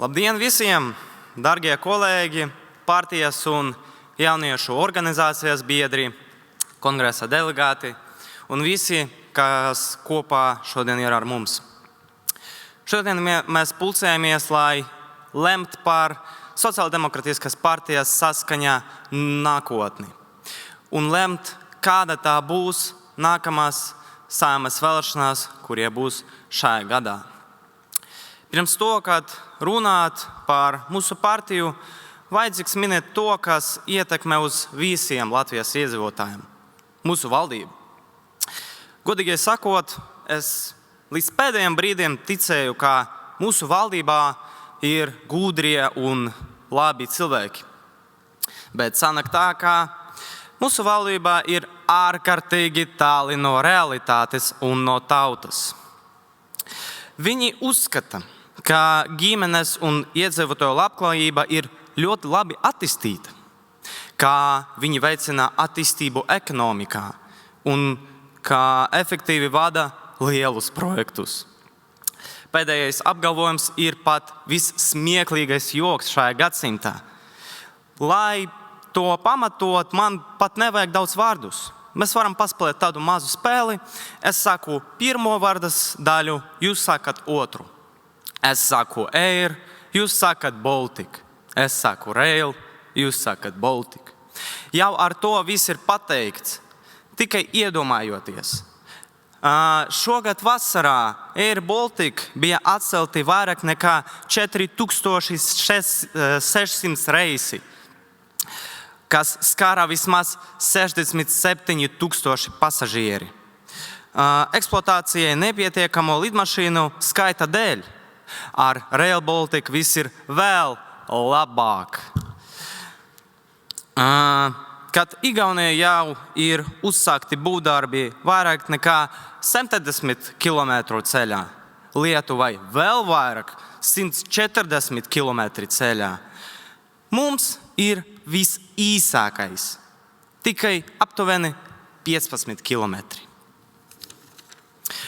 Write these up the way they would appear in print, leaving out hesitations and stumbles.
Labdien visiem, dargie kolēģi, partijas un jauniešu organizācijas biedri, kongresa delegāti un visi, kas kopā šodien ir ar mums. Šodien mēs pulcējamies, lai lemt par Sociāldemokrātiskās partijas Saskaņa nākotni un lemt, kāda tā būs nākamās Saeimas vēlēšanās, kurie būs šajā gadā. Pirms to, kad runāt par mūsu partiju, vajadzīgs minēt to, kas ietekmē uz visiem Latvijas iedzīvotājiem – mūsu valdību. Godīgi sakot, es līdz pēdējiem brīdiem ticēju, ka mūsu valdībā ir gudrie un labi cilvēki. Bet sanāk tā, ka mūsu valdībā ir ārkārtīgi tāli no realitātes un no tautas. Viņi uzskata, ka ģimenes un iedzīvotāju labklājība ir ļoti labi attīstīta, ka viņi veicina attīstību ekonomikā un ka efektīvi vada lielus projektus. Pēdējais apgalvojums ir pat vissmieklīgais joks šajā gadsimtā. Lai to pamatot, man pat nevajag daudz vārdus. Mēs varam paspēlēt tādu mazu spēli. Es saku pirmo vārdas daļu, jūs sakat otru. Es saku Air, jūs sakat Baltic. Es saku Rail, jūs sakat Baltic. Jau ar to viss ir pateikts, tikai iedomājoties. Šogad vasarā Air Baltic bija atcelti vairāk nekā 4600 reisi, kas skāra vismaz 67,000 pasažieri. Eksploatācijai nepietiekamo lidmašīnu skaita dēļ. Ar Rail Baltic viss ir vēl labāk. Kad Igaunijā jau ir uzsākti būvdarbi vairāk nekā 170 km ceļā, Lietuvai vēl vairāk 140 km ceļā, mums ir visīsākais, tikai aptuveni 15 km.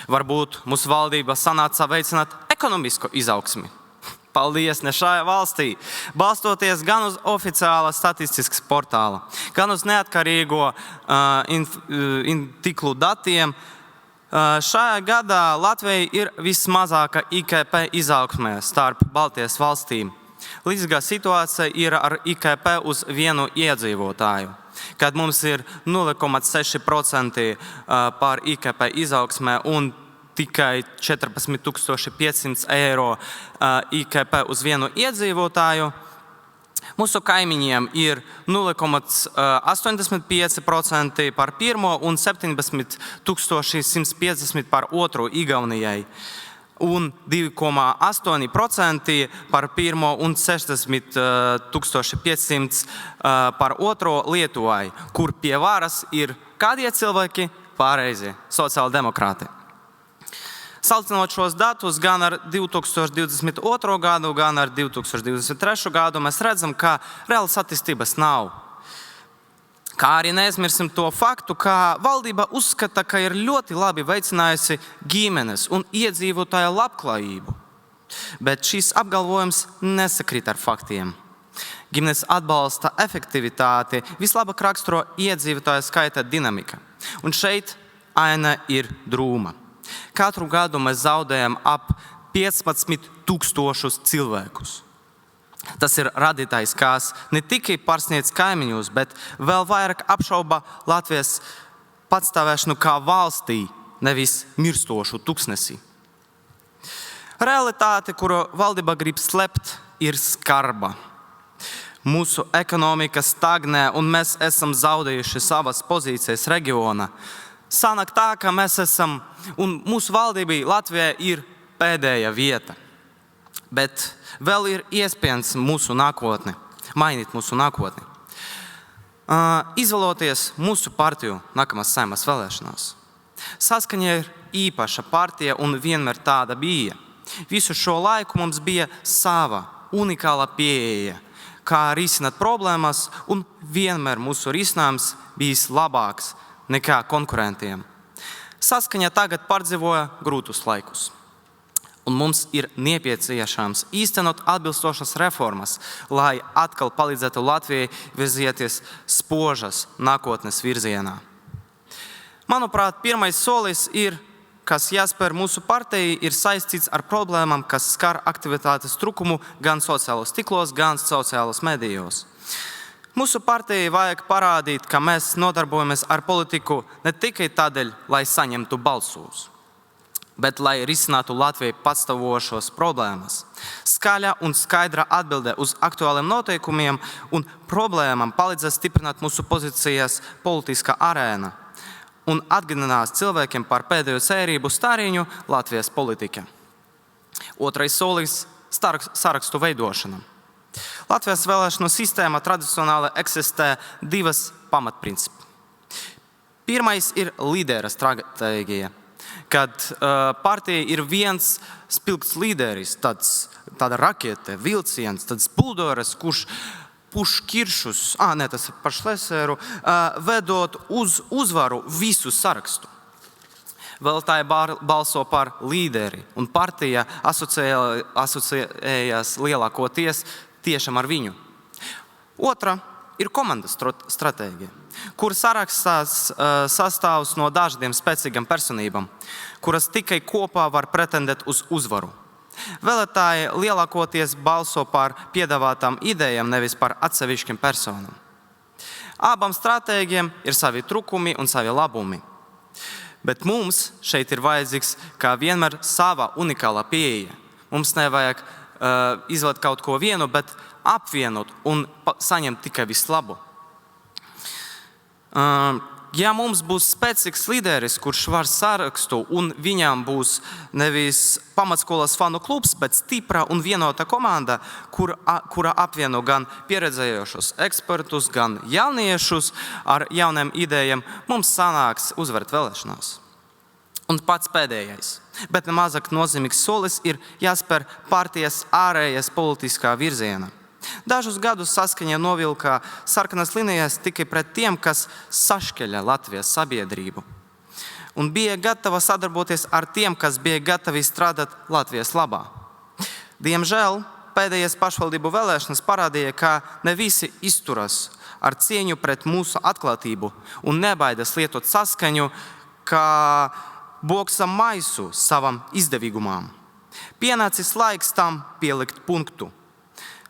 Varbūt mūsu valdība sanāca veicināt ekonomisko izaugsmi. Paldies ne šajā valstī, balstoties gan uz oficiāla statistiskas portāla, gan uz neatkarīgo tīklu datiem. Šajā gadā Latvija ir vismazākā IKP izaugsmē starp Baltijas valstīm. Līdzīgā situācija ir ar IKP uz vienu iedzīvotāju, kad mums ir 0,6% par IKP izaugsmē un tikai 14,500 eiro IKP uz vienu iedzīvotāju. Mūsu kaimiņiem ir 0,85% par pirmo un 17,150 par otru Igaunijai un 2,8% par pirmo un 60,500 par otro Lietuvai, kur pie varas ir kādie cilvēki pareizi sociāldemokrāti. Salīdzinot šos datus gan ar 2022. gadu, gan ar 2023. gadu, mēs redzam, ka reālas attīstības nav. Kā arī neaizmirsim to faktu, ka valdība uzskata, ka ir ļoti labi veicinājusi ģimenes un iedzīvotāju labklājību. Bet šis apgalvojums nesakrīt ar faktiem. Ģimenes atbalsta efektivitāti vislabāk raksturo iedzīvotāju skaita dinamika. Un šeit aina ir drūma. Katru gadu mēs zaudējam ap 15,000 cilvēkus. Tas ir radītājs, kas ne tikai pārsniedz kaimiņus, bet vēl vairāk apšauba Latvijas patstāvēšanu kā valstī, nevis mirstošu tuksnesī. Realitāte, kuru valdība grib slept, ir skarba. Mūsu ekonomika stagnē un mēs esam zaudējuši savas pozīcijas reģionā. Sanāk tā, ka mēs esam, un mūsu valdībai Latvijā ir pēdējā vieta. Bet vēl ir iespējams mainīt mūsu nākotni. Izvēloties mūsu partiju nākamās Saeimas vēlēšanās. Saskaņa ir īpaša partija un vienmēr tāda bija. Visu šo laiku mums bija sava unikāla pieeja, kā risināt problēmas, un vienmēr mūsu risinājums bijis labāks nekā konkurentiem. Saskaņa tagad pārdzīvoja grūtus laikus. Un mums ir nepieciešams īstenot atbilstošas reformas, lai atkal palīdzētu Latvijai virzieties spožas nākotnes virzienā. Manuprāt, pirmais solis kas jāspēr mūsu partijai, ir saistīts ar problēmām, kas skar aktivitātes trūkumu gan sociālos tīklos, gan sociālos medijos. Mūsu partijai vajag parādīt, ka mēs nodarbojamies ar politiku ne tikai tādēļ, lai saņemtu balsus, bet lai risinātu Latvijai pastāvošos problēmas. Skaļa un skaidra atbilde uz aktuāliem noteikumiem un problēmām palīdzēs stiprināt mūsu pozīcijas politiskā arēna un atgādinās cilvēkiem par pēdējo cerību stāriņu Latvijas politikā. Otrais solis - sarakstu veidošana. Latvijas vēlēšanu sistēmā tradicionāli eksistē divas pamatprincipi. Pirmais ir līdera stratēģija, kad partija ir viens spilgts līderis, tāda rakete, vilciens, tāds buldoras, kurš puš kiršus, tas ir par Šlēseru, vedot uz uzvaru visu sarakstu. Vēlētāji balso par līderi, un partija asociējas lielākoties tiešām ar viņu. Otra ir komandas stratēģija, kur sarakstās sastāvs no dažādiem spēcīgām personībām, kuras tikai kopā var pretendēt uz uzvaru. Vēlētāji lielākoties balso par piedāvātām idejām, nevis par atsevišķiem personām. Abām stratēģiem ir savi trūkumi un savi labumi. Bet mums šeit ir vajadzīgs, kā vienmēr, sava unikāla pieeja. Mums nevajag izvēlēt kaut ko vienu, bet apvienot un saņemt tikai vislabu. Ja mums būs spēcīgs līderis, kurš var sarakstu, un viņam būs nevis pamatskolas fanu klubs, bet stipra un vienota komanda, kura apvieno gan pieredzējušos ekspertus, gan jauniešus ar jauniem idejām, mums sanāks uzvarat vēlēšanās. Un pats pēdējais, bet nemazāk nozīmīgs solis ir jāspēr partijas ārējas politiskā virziena. Dažus gadus saskaņa novilka sarkanas līnijas tikai pret tiem, kas sašķeļa Latvijas sabiedrību. Un bija gatava sadarboties ar tiem, kas bija gatavi strādāt Latvijas labā. Diemžēl pēdējās pašvaldību vēlēšanas parādīja, ka ne visi izturas ar cieņu pret mūsu atklātību un nebaidas lietot saskaņu, kā boksam maisu savam izdevīgumam. Pienācis laiks tam pielikt punktu.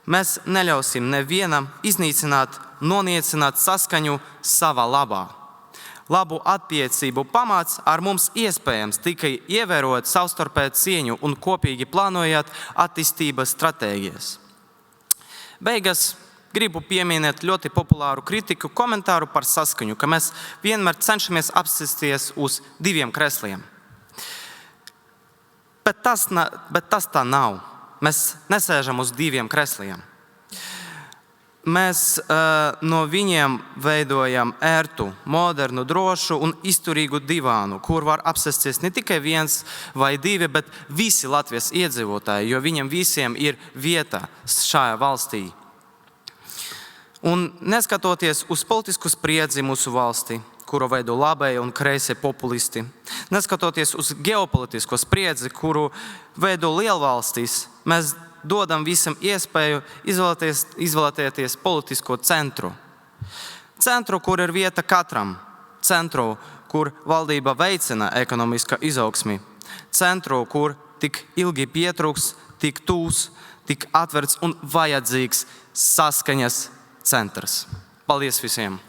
Mēs neļausim nevienam iznīcināt, noniecināt saskaņu savā labā. Labu attiecību pamats ar mums iespējams tikai ievērot savstarpēju cieņu un kopīgi plānojot attīstības stratēģijas. Beigas gribu pieminēt ļoti populāru kritiku komentāru par saskaņu, ka mēs vienmēr cenšamies apsēsties uz diviem kresliem. Bet tas tā nav. Mēs nesēžam uz diviem kresliem. Mēs no viņiem veidojam ērtu, modernu, drošu un izturīgu divānu, kur var apsēsties ne tikai viens vai divi, bet visi Latvijas iedzīvotāji, jo viņiem visiem ir vieta šajā valstī. Un neskatoties uz politisku spriedzi mūsu valstī, kuru veido labēji un kreisie populisti, neskatoties uz ģeopolitisko spriedzi, kuru veido lielvalstīs, mēs dodam visam iespēju izvēlēties politisko centru. Centru, kur ir vieta katram. Centru, kur valdība veicina ekonomiskā izaugsmi. Centru, kur tik ilgi pietrūks, tik tūs, tik atverts un vajadzīgs saskaņas centrs. Paldies visiem!